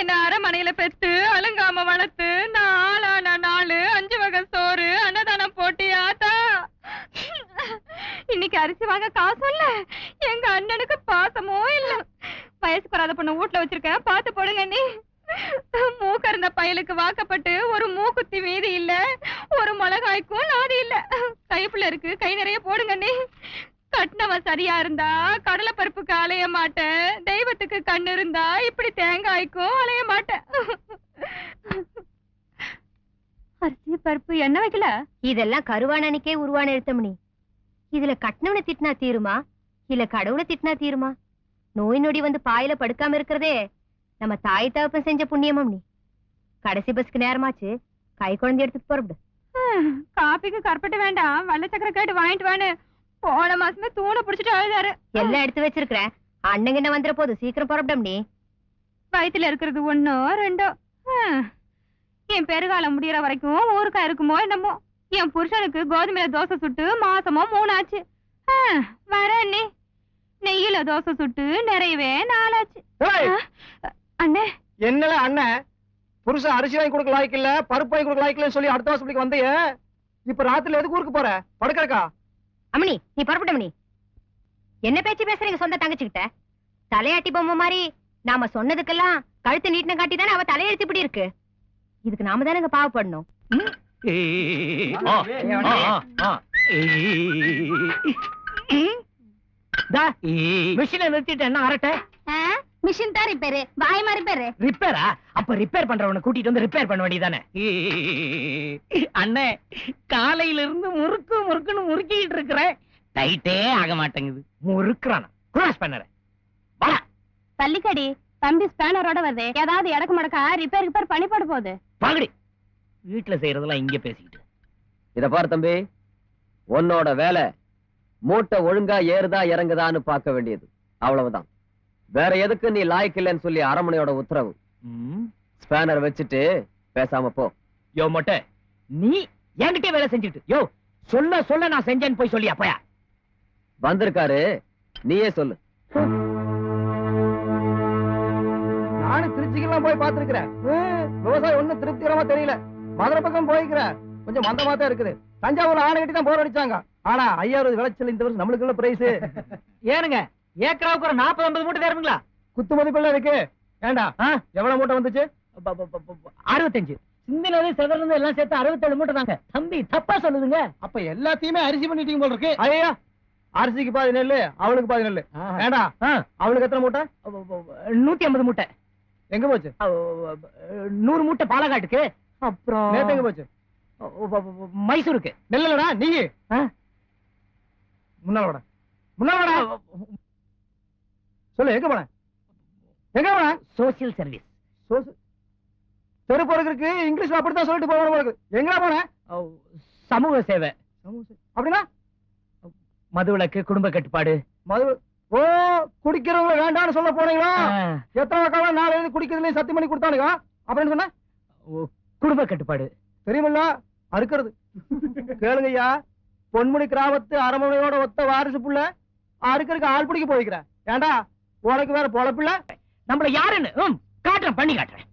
என்ன அரமனையில பெத்து அலங்காம வளர்த்து நாளான நாளு 5 வகை சோறு அன்னதானம் போட்டியாத்தா. இன்னைக்கு அரிசி வாங்க காசும் இல்ல, எங்க அண்ணனுக்கு பாசமோ இல்ல. வயசுக்கு வராத பொண்ணு வீட்டுல வச்சிருக்கேன், பாத்து போடுங்க. நீ மூக்க இருந்த பயலுக்கு வாக்கப்பட்டு ஒரு மூக்குத்தி மீதி இல்ல, ஒரு மிளகாய்க்கும் நாதி இல்ல. கைப்புள்ள இருக்கு, கை நிறைய போடுங்க. நீ கட்டினவன் சரியா இருந்தா கடலை பருப்புக்கு அலைய மாட்டேன், தெய்வத்துக்கு கண்ணு இருந்தா இப்படி தேங்காய்க்கும் அலைய மாட்டேன். அரிசி பருப்பு என்ன வைக்கல? இதெல்லாம் கருவானனுக்கே உருவான எழுத்தமணி. இதுல கட்டினவனை திட்டினா தீருமா, இல்ல கடவுளை திட்டினா தீருமா? நோய் நொடி வந்து பாயில படுக்காம இருக்கிறதே நம்ம தாய் தகப்பன் செஞ்ச புண்ணியமம். நீ கடைசி பஸ்க்கு நேரமாச்சு, கை குழந்தை எடுத்துட்டு போறப்படு. காப்பிக்கு கற்பட்டு வேண்டாம், வெள்ளை சக்கரை கேட்டு வாங்கிட்டு வான்னு போன மாசமே தூணை பிடிச்சிட்டு அழுதாரு. எல்லாம் எடுத்து வச்சிருக்கிறேன், அண்ணங்க என்ன வந்துற போது சீக்கிரம் போறப்படம். நீ வயிற்றுல இருக்கிறது 1 2. என் பெருகாலம் முடியற வரைக்கும் ஊருக்கா இருக்குமோ என்னமோ. என் புருஷனுக்கு கோதுமையில தோசை சுட்டு மாசமோ 3 ஆச்சு. வர நீ நெய்யில தோசை சுட்டு நிறையவே 4 ஆச்சு. அண்ணே என்னல அண்ணன் புருஷன் அரிசி வாங்கி கொடுக்க லாய்க்கு இல்ல, பருப்பு வாங்கி கொடுக்க லாய்க்கு இல்லன்னு சொல்லி அடுத்த வருஷத்துக்கு வந்தைய. இப்ப ராத்திரில எதுக்கு ஊருக்கு போற? படுக்கறக்கா? அம்மணி நீ புறப்பட்டமணி. என்ன பேச்சு பேசுறீங்க சொந்த தங்கச்சிக்கிட்ட? தலையாட்டி பொம்மை மாதிரி நாம சொன்னதுக்கெல்லாம் கழுத்து நீட்டின காட்டி தானே அவ தலையெழுத்து இப்படி இருக்கு. இதுக்கு நாம தானே பாவப்படணும். மிஷினை நிறுத்திட்டு என்ன அரட்ட? மிஷின் தான் ரிப்பேரு, வாய் மாதிரி ரிப்பேரு. ரிப்பேரா? அப்ப ரிப்பேர் பண்றவனை கூட்டிட்டு வந்து ரிப்பேர் பண்ண வேண்டியதானே? அண்ணே காலையில இருந்து முறுக்கு முறுக்குன்னு முறுக்கிட்டு இருக்கிறேன், டைட்டே ஆக மாட்டேங்குது. முறுக்குறானா? கிராஸ் பண்ணறேன். பள்ளிக்கடி தம்பி ஸ்பேனரோட வருது, ஏதாவது இடக்கு மடக்கா ரிப்பேர் பண்ணி போட போகுது. பாகடி வீட்டுல செய்யறதெல்லாம் இங்க பேசிக்கிட்டு. இத பாரு தம்பி, உன்னோட வேலை மூட்டை ஒழுங்கா ஏறுதா இறங்குதான்னு பார்க்க வேண்டியது, அவ்வளவுதான். வேற எதுக்கு நீ லாய்க்கு இல்லைன்னு சொல்லி அரமனையோட உத்தரவு. ஸ்பேனர் வச்சுட்டு பேசாம போ. யோ மொட்டை, நீ என்கிட்ட வேலை செஞ்சுட்டு யோ சொல்ல சொல்ல நான் செஞ்சேன்னு போய் சொல்லி அப்பயா வந்திருக்காரு, நீயே சொல்லு. நானும் திருச்சிக்கெல்லாம் போய் பாத்துருக்கிறேன், விவசாயம் ஒண்ணும் திருப்திகரமா தெரியல. மதுரை பக்கம் போய்க்கிற கொஞ்சம் மந்தமா தான் இருக்குது. தஞ்சாவூர்ல ஆணை கட்டி தான் போர் அடிச்சாங்க. ஆனா 5000 விளைச்சல் இந்த வருஷம் நம்மளுக்கு உள்ள பிரைஸ். ஏனுங்க ஏக்கராவுக்கு ஒரு 40-50 மூட்டை தருவீங்களா? குத்து மதிப்புள்ள இருக்கு. ஏண்டா எவ்வளவு மூட்டை வந்துச்சு? 65. சிந்தினது செதறது எல்லாம் சேர்த்து 67 மூட்டை தாங்க. தம்பி தப்பா சொல்லுதுங்க. அப்ப எல்லாத்தையுமே அரிசி பண்ணிட்டீங்க போல இருக்கு. ஐயா அரிசிக்கு பாதி நெல்லு, அவளுக்கு பாதி நெல்லு. ஏண்டா அவளுக்கு எத்தனை மூட்டை? 150 மூட்டை. எங்க போச்சு? 100 மூட்டை பாலக்காட்டுக்கு. அப்புறம் நேத்து எங்க போச்சு? மைசூருக்கு. நெல்லடா நீ முன்னால வாடா, முன்னால வாடா. சொல்லு, எங்க போன? எங்க போன? Social service. தெரு பொறுக்கு இங்கிலீஷ்ல அப்படித்தான் சொல்லிட்டு போன போல இருக்கு. எங்க போன? சமூக சேவை. அப்படின்னா மதுவிலக்கு, குடும்ப கட்டுப்பாடு. மது ஓ குடிக்கிறவங்க வேண்டாம்னு சொல்ல போனீங்களா? எத்தனை காலம் நாளை குடிக்கிறதுலயும் சத்தியம் பண்ணி கொடுத்தானுங்க அப்படின்னு சொன்ன? குடும்ப கட்டுப்பாடு தெரியுமில்ல, அறுக்கிறது. கேளுங்க ஐயா, பொன்முடி கிராமத்து அரமனையோட ஒத்த வாரிசு புள்ள அறுக்கிறதுக்கு ஆள் பிடிக்க போய்க்கிறேன். ஏண்டா உனக்கு வேற பொழப்பில்ல? நம்மள யாருன்னு காட்டுறேன், பண்ணி காட்டுறேன்.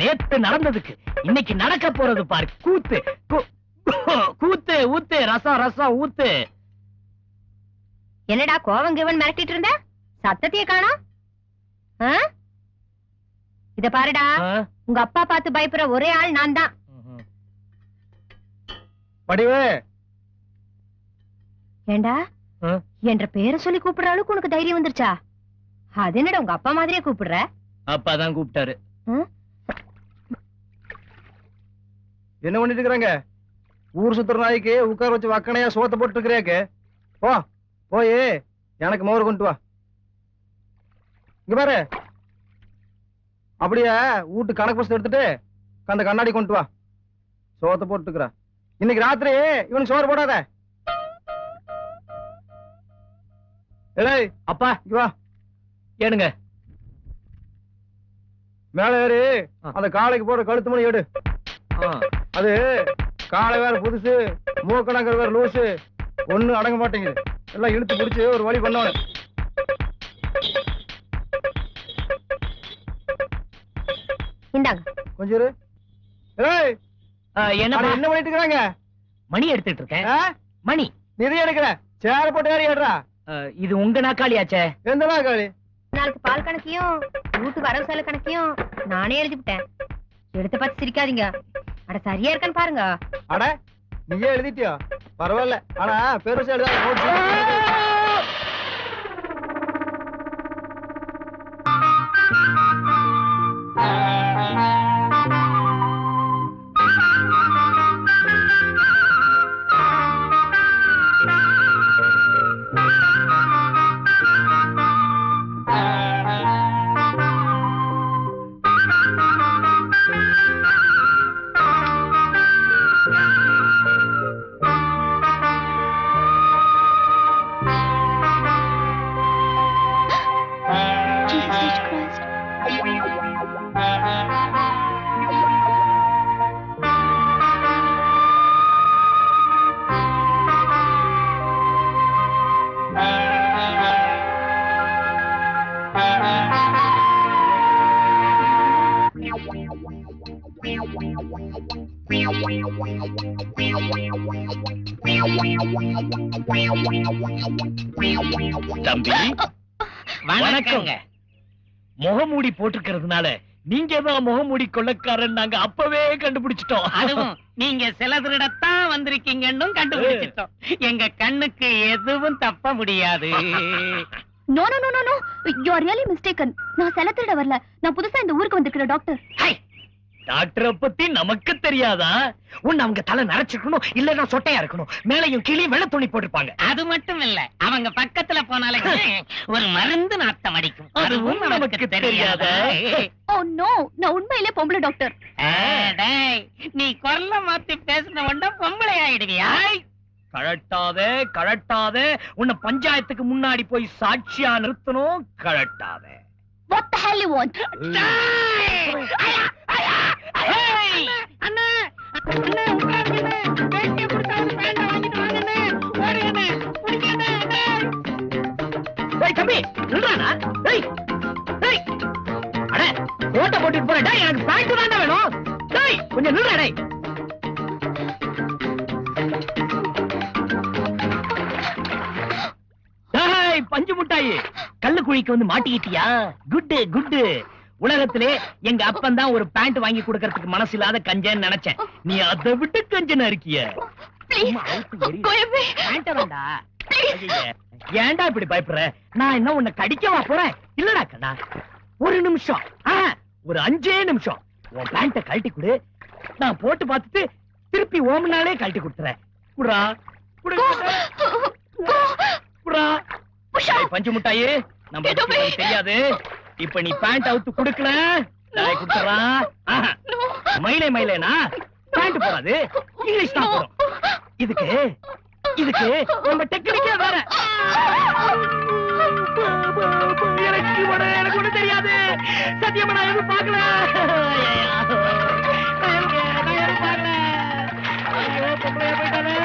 நேத்து நடந்ததுக்கு இன்னைக்கு நடக்க போறது பாரு. கூத்து கூத்து ஊத்து, ரசம் ரசம் ஊத்து. என்னடா கோவங்கிவன் மிரட்டிட்டு இருந்த? சத்தத்தையே காணோம். இத பாருடா, உங்க அப்பா பார்த்து பயப்படுற ஒரே ஆள் நான் தான். படிவே ஏண்டா என்ற பேரை சொல்லி கூப்பிடுற அளவுக்கு உனக்கு தைரியம் வந்துருச்சா? அது என்னடா உங்க அப்பா மாதிரியே கூப்பிடுற? அப்பாதான் கூப்பிட்டாரு. என்ன பண்ணிட்டு இருக்கிறாங்க? ஊர் சுத்துற நாய்க்கு உட்கார வச்சு வக்கனையா சோத்த போட்டு இருக்கிறேக்கு. போ போய் எனக்கு மோர் கொண்டு வா. இங்க பாரு, அப்படியே வீட்டு கணக்கு புஸ்தகம் எடுத்துட்டு அந்த கண்ணாடி கொண்டு வா, சோத்தை போட்டுக்கிறா. இன்னைக்கு ராத்திரி இவனுக்கு சோறு போடாத. ஏய் அப்பா இங்க வா, ஏனுங்க. மேல ஏறி அந்த காலைக்கு போற கழுத்து மணி எடு. அது காலை வேற புதுசு, மூக்கணங்கிற வேற லூசு, ஒண்ணு அடங்க மாட்டேங்குது. எல்லாம் இழுத்து பிடிச்சு ஒரு வழி பண்ணவனு. இந்தாங்க. கொஞ்சம் இரு. ஏய் என்ன என்ன பண்ணிட்டு இருக்காங்க? மணி எடுத்துட்டு இருக்கேன். மணி நிதி எடுக்கிற, சேர போட்டு ஏறி ஏடுறா. இது உங்க நாக்காளியாச்சே. எந்த நாக்காளி? நாளைக்கு பால் கணக்கையும் வீட்டு வரவு செலவு கணக்கையும் நானே எழுதிவிட்டேன். எடுத்து பார்த்து சிரிக்காதீங்க. அட சரியா இருக்கான்னு பாருங்க. அட நீயே எழுதிட்டியோ? பரவாயில்ல, ஆனா பெருசா எழுதாத. தம்பி வணக்கங்க. முகமூடி போட்டிருக்கிறதுனால நீங்க தான் முகமூடி கொள்ளக்காரன் நாங்க அப்பவே கண்டுபிடிச்சிட்டோம். அதுவும் நீங்க சில திருடத்தான் வந்திருக்கீங்கன்னு கண்டுபிடிச்சிட்டோம். எங்க கண்ணுக்கு எதுவும் தப்ப முடியாது. No no no no, you are really mistaken. நான் செல திருட வரல. நான் புதுசா இந்த ஊருக்கு வந்திருக்கிற டாக்டர். டாக்டரை பத்தி நமக்கு தெரியாதா? உன்னை அவங்க தலை நரைச்சிருக்கணும், இல்லன்னா சொட்டையா இருக்கணும், மேலையும் கீழையும் வெள்ளை துணி போட்டிருப்பாங்க. அது மட்டும் இல்ல, அவங்க பக்கத்துல போனாலே ஒரு மருந்து நாத்தம் அடிக்கும். அதுவும் நமக்கு தெரியாதா? ஓ நோ, நான் உண்மையிலே பொம்பளை டாக்டர். டேய், நீ குரல மாத்தி பேசின உடனே பொம்பளை ஆயிடுவியா? கழட்டாதே கழட்டாதே, உன்னை பஞ்சாயத்துக்கு முன்னாடி போய் சாட்சியா நிறுத்தணும். கழட்டாதே. What the hell you want? அண்ணா அண்ணா உட்காருங்க. வேட்டியை கொடுத்தாலும் பேண்ட வாங்கிட்டு வாங்கண்ணே. ஓடுங்கண்ணே, பிடிங்கண்ணே. டேய் தம்பி, நில்றானா? டேய் டேய், அட கோட்டை போட்டுட்டு போறேன். டேய் எனக்கு பேண்ட் தான்டா வேணும். டேய் கொஞ்சம் நில்றா. டேய் டேய் பஞ்சு முட்டாயி, கல்லு குழிக்கு வந்து மாட்டிக்கிட்டியா? Good good. உலகத்திலே எங்க அப்பன் தான் ஒரு பேண்ட் வாங்கி கொடுக்கறதுக்கு மனசு இல்லாத கஞ்சன்னு நினைச்சேன். நீ அதை விட்டு கஞ்சனா இருக்கிய. ஏன்டா இப்படி பயப்படுற? நான் என்ன உன்னை கடிக்கவா போறேன்? இல்லடா கண்ணா, ஒரு நிமிஷம், ஒரு 5 நிமிஷம் உன் பேண்ட கழட்டி கொடு. நான் போட்டு பார்த்துட்டு திருப்பி ஓமனாலே கழட்டி கொடுத்துறேன். குடா குடா. பஞ்சு முட்டாயே, நம்ம தெரியாது. இப்ப நீ பேண்ட் அவுத்து குடுக்கல, நான் குடுத்துறான். மயிலே மயிலேனா பேண்ட் போடாது, இங்கிலீஷ் தான் போடும். இதுக்கு இதுக்கு நம்ம டெக்னிக்கே வேற. எனக்கு ஒண்ணு தெரியாது. சத்தியமா நான் எதுவும் பார்க்கல. நான் எதுவும் பார்க்கல. ஐயோ பொம்பளையா போயிட்டானே.